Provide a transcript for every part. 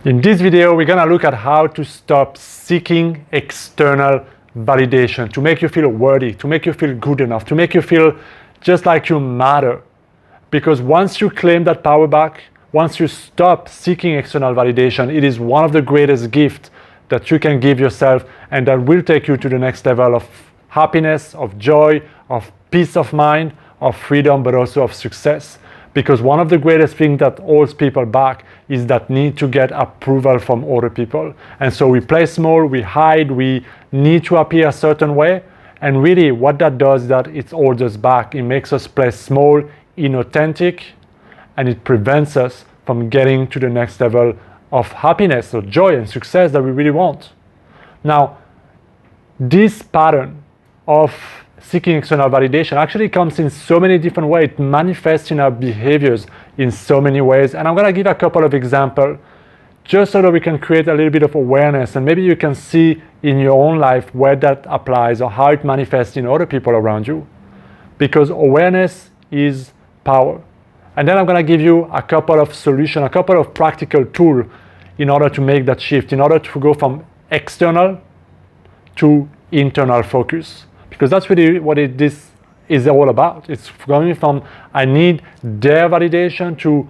In this video, we're gonna look at how to stop seeking external validation to make you feel worthy, to make you feel good enough, to make you feel just like you matter. Because once you claim that power back, once you stop seeking external validation, it is one of the greatest gifts that you can give yourself, and that will take you to the next level of happiness, of joy, of peace of mind, of freedom, but also of success. Because one of the greatest things that holds people back is that need to get approval from other people. And so we play small, we hide, we need to appear a certain way. And really what that does is that it holds us back. It makes us play small, inauthentic, and it prevents us from getting to the next level of happiness or joy and success that we really want. Now, this pattern of seeking external validation actually comes in so many different ways. It manifests in our behaviors in so many ways. And I'm going to give a couple of examples just so that we can create a little bit of awareness, and maybe you can see in your own life where that applies or how it manifests in other people around you. Because awareness is power. And then I'm going to give you a couple of solutions, a couple of practical tools in order to make that shift, in order to go from external to internal focus. Because that's really what this is all about. It's going from I need their validation to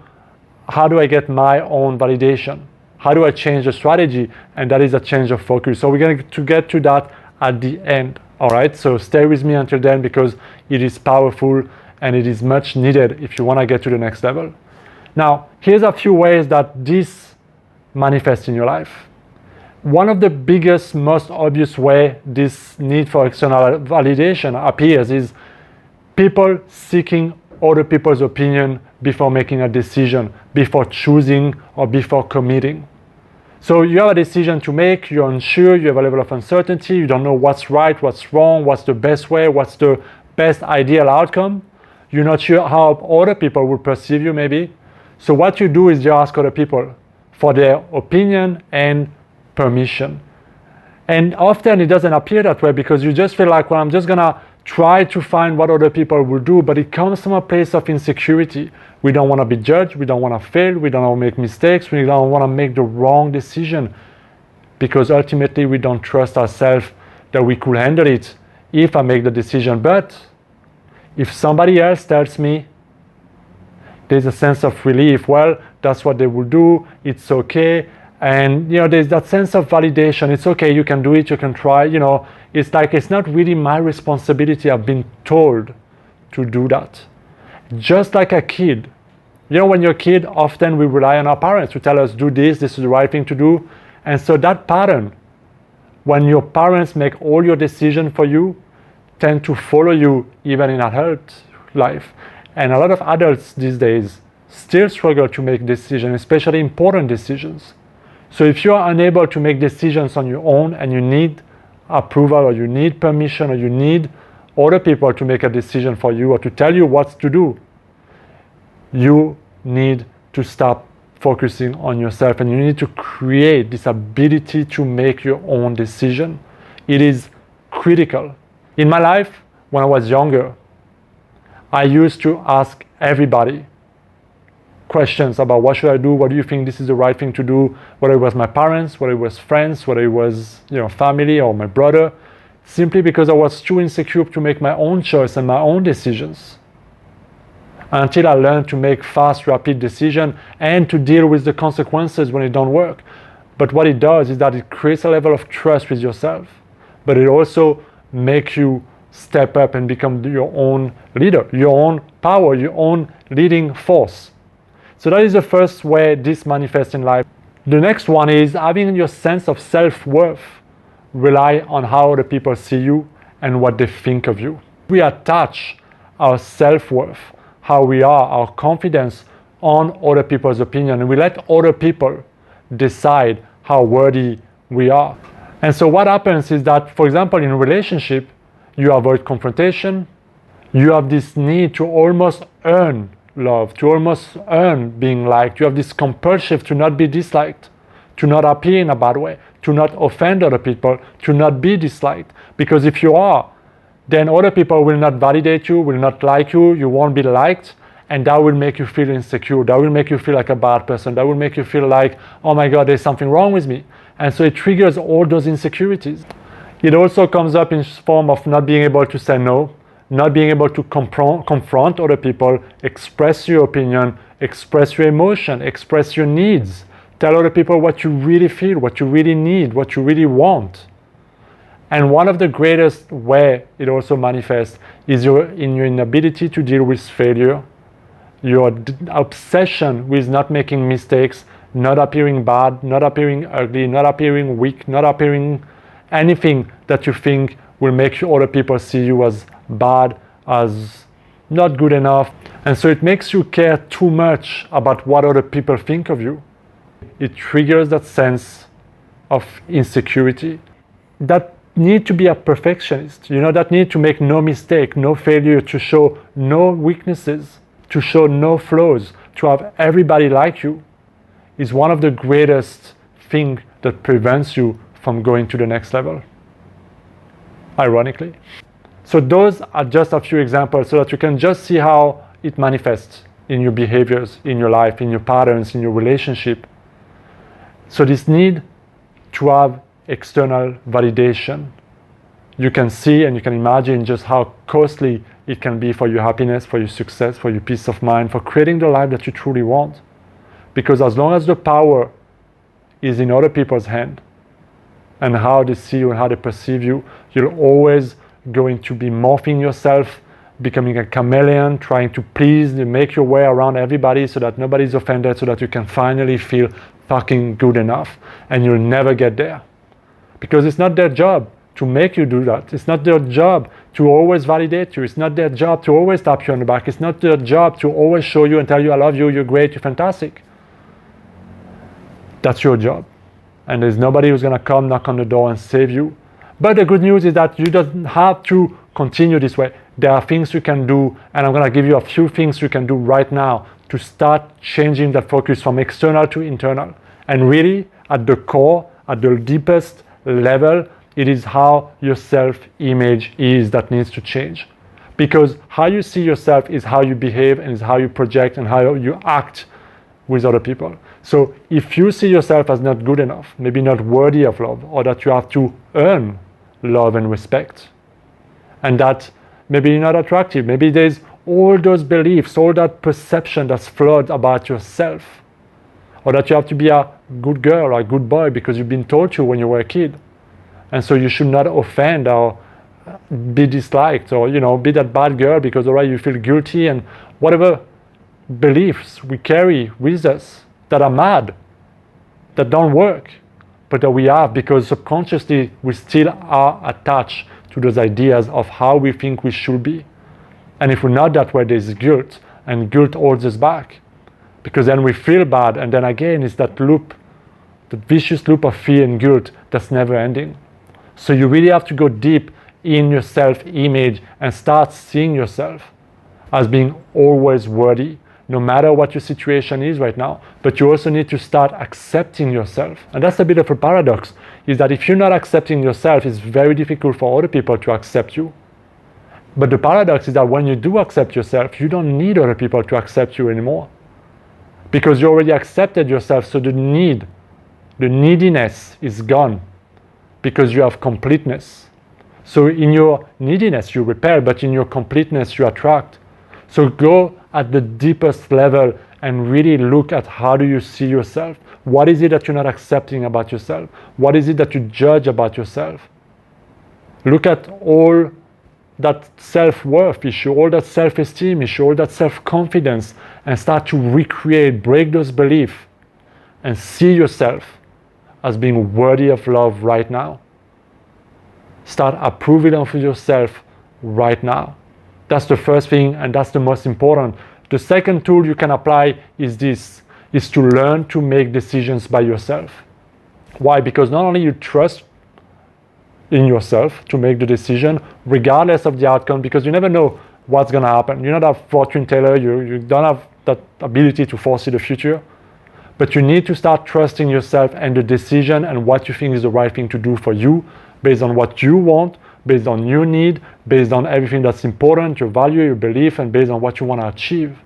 how do I get my own validation? How do I change the strategy? And that is a change of focus. So we're going to get to that at the end. All right, so stay with me until then, because it is powerful and it is much needed if you want to get to the next level. Now, here's a few ways that this manifests in your life. One of the biggest, most obvious way this need for external validation appears is people seeking other people's opinion before making a decision, before choosing or before committing. So you have a decision to make, you're unsure, you have a level of uncertainty, you don't know what's right, what's wrong, what's the best way, what's the best ideal outcome. You're not sure how other people will perceive you maybe. So what you do is you ask other people for their opinion and permission. And often it doesn't appear that way because you just feel like, well, I'm just gonna try to find what other people will do, but it comes from a place of insecurity. We don't want to be judged, we don't want to fail, we don't want to make mistakes, we don't want to make the wrong decision, because ultimately we don't trust ourselves that we could handle it if I make the decision. But if somebody else tells me, there's a sense of relief. Well, that's what they will do, it's okay. And there's that sense of validation. It's okay, you can do it, you can try. It's like it's not really my responsibility. I've been told to do that. Just like a kid. When you're a kid, often we rely on our parents to tell us, do this, this is the right thing to do. And so that pattern, when your parents make all your decisions for you, tend to follow you even in adult life. And a lot of adults these days still struggle to make decisions, especially important decisions. So if you are unable to make decisions on your own and you need approval or you need permission or you need other people to make a decision for you or to tell you what to do, you need to stop focusing on yourself, and you need to create this ability to make your own decision. It is critical. In my life, when I was younger, I used to ask everybody questions about what should I do, what do you think this is the right thing to do, whether it was my parents, whether it was friends, whether it was family or my brother, simply because I was too insecure to make my own choice and my own decisions, until I learned to make fast, rapid decisions and to deal with the consequences when it don't work. But what it does is that it creates a level of trust with yourself, but it also makes you step up and become your own leader, your own power, your own leading force. So that is the first way this manifests in life. The next one is having your sense of self-worth rely on how other people see you and what they think of you. We attach our self-worth, how we are, our confidence on other people's opinion, and we let other people decide how worthy we are. And so what happens is that, for example, in a relationship, you avoid confrontation, you have this need to almost earn love, to almost earn being liked. You have this compulsion to not be disliked, to not appear in a bad way, to not offend other people, to not be disliked. Because if you are, then other people will not validate you, will not like you, you won't be liked, and that will make you feel insecure. That will make you feel like a bad person. That will make you feel like, oh my God, there's something wrong with me. And so it triggers all those insecurities. It also comes up in form of not being able to say no, not being able to confront other people, express your opinion, express your emotion, express your needs, tell other people what you really feel, what you really need, what you really want. And one of the greatest way it also manifests is in your inability to deal with failure, your obsession with not making mistakes, not appearing bad, not appearing ugly, not appearing weak, not appearing anything that you think will make other people see you as bad, as not good enough. And so it makes you care too much about what other people think of you. It triggers that sense of insecurity, that need to be a perfectionist, that need to make no mistake, no failure, to show no weaknesses, to show no flaws, to have everybody like you, is one of the greatest things that prevents you from going to the next level, ironically. So those are just a few examples so that you can just see how it manifests in your behaviors, in your life, in your patterns, in your relationship. So this need to have external validation, you can see and you can imagine just how costly it can be for your happiness, for your success, for your peace of mind, for creating the life that you truly want. Because as long as the power is in other people's hand and how they see you and how they perceive you, you're always going to be morphing yourself, becoming a chameleon, trying to please, make your way around everybody so that nobody's offended, so that you can finally feel fucking good enough. And you'll never get there. Because it's not their job to make you do that. It's not their job to always validate you. It's not their job to always tap you on the back. It's not their job to always show you and tell you, I love you, you're great, you're fantastic. That's your job. And there's nobody who's going to come knock on the door and save you. But the good news is that you don't have to continue this way. There are things you can do, and I'm going to give you a few things you can do right now to start changing that focus from external to internal. And really, at the core, at the deepest level, it is how your self-image is that needs to change. Because how you see yourself is how you behave and is how you project and how you act with other people. So if you see yourself as not good enough, maybe not worthy of love, or that you have to earn love and respect, and that maybe you're not attractive, maybe there's all those beliefs, all that perception that's flawed about yourself, or that you have to be a good girl or a good boy because you've been told to when you were a kid, and so you should not offend or be disliked, or be that bad girl because already you feel guilty, and whatever beliefs we carry with us that are mad, that don't work, but that we have because subconsciously we still are attached to those ideas of how we think we should be. And if we're not that way, there's guilt, and guilt holds us back, because then we feel bad, and then again it's that loop, the vicious loop of fear and guilt that's never ending. So you really have to go deep in your self-image and start seeing yourself as being always worthy, no matter what your situation is right now. But you also need to start accepting yourself. And that's a bit of a paradox, is that if you're not accepting yourself, it's very difficult for other people to accept you. But the paradox is that when you do accept yourself, you don't need other people to accept you anymore. Because you already accepted yourself, so the neediness is gone, because you have completeness. So in your neediness you repel, but in your completeness you attract. So go at the deepest level and really look at how do you see yourself. What is it that you're not accepting about yourself? What is it that you judge about yourself? Look at all that self-worth issue, all that self-esteem issue, all that self-confidence, and start to recreate, break those beliefs, and see yourself as being worthy of love right now. Start approving of yourself right now. That's the first thing, and that's the most important. The second tool you can apply is to learn to make decisions by yourself. Why? Because not only you trust in yourself to make the decision, regardless of the outcome, because you never know what's going to happen. You're not a fortune teller, you don't have that ability to foresee the future. But you need to start trusting yourself and the decision and what you think is the right thing to do for you, based on what you want, based on your need, based on everything that's important, your value, your belief, and based on what you want to achieve.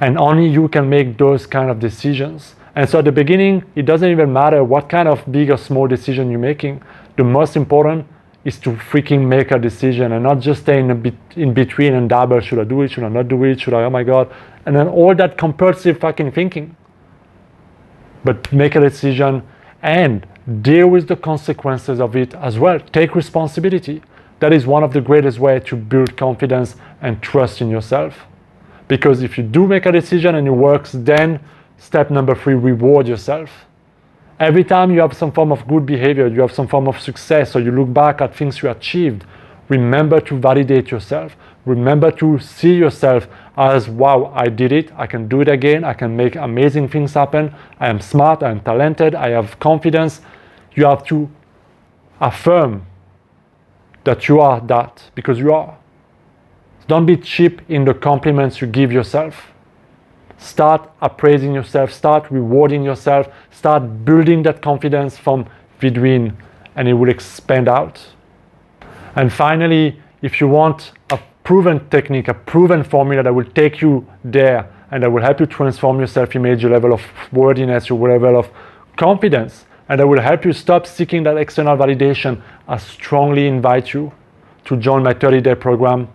And only you can make those kind of decisions. And so at the beginning, it doesn't even matter what kind of big or small decision you're making. The most important is to freaking make a decision and not just stay in between and dabble. Should I do it? Should I not do it? Should I? Oh my God. And then all that compulsive fucking thinking. But make a decision and deal with the consequences of it as well. Take responsibility. That is one of the greatest ways to build confidence and trust in yourself. Because if you do make a decision and it works, then step number 3, reward yourself. Every time you have some form of good behavior, you have some form of success, or you look back at things you achieved, remember to validate yourself. Remember to see yourself as, wow, I did it, I can do it again, I can make amazing things happen, I am smart, I am talented, I have confidence. You have to affirm that you are that, because you are. Don't be cheap in the compliments you give yourself. Start appraising yourself, start rewarding yourself, start building that confidence from within, and it will expand out. And finally, if you want a proven technique, a proven formula that will take you there and that will help you transform your self-image, your level of worthiness, your level of confidence, and that will help you stop seeking that external validation, I strongly invite you to join my 30-day program.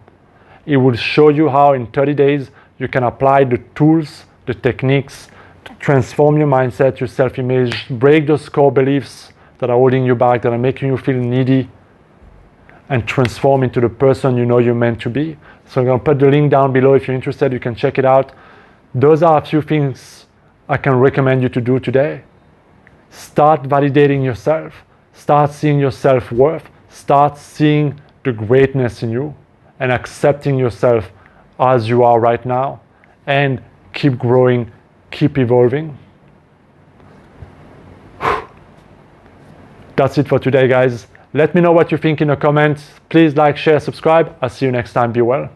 It will show you how in 30 days you can apply the tools, the techniques to transform your mindset, your self-image, break those core beliefs that are holding you back, that are making you feel needy, and transform into the person you know you're meant to be. So I'm going to put the link down below. If you're interested, you can check it out. Those are a few things I can recommend you to do today. Start validating yourself. Start seeing your self-worth. Start seeing the greatness in you and accepting yourself as you are right now, and keep growing, keep evolving. That's it for today, guys. Let me know what you think in the comments. Please like, share, subscribe. I'll see you next time. Be well.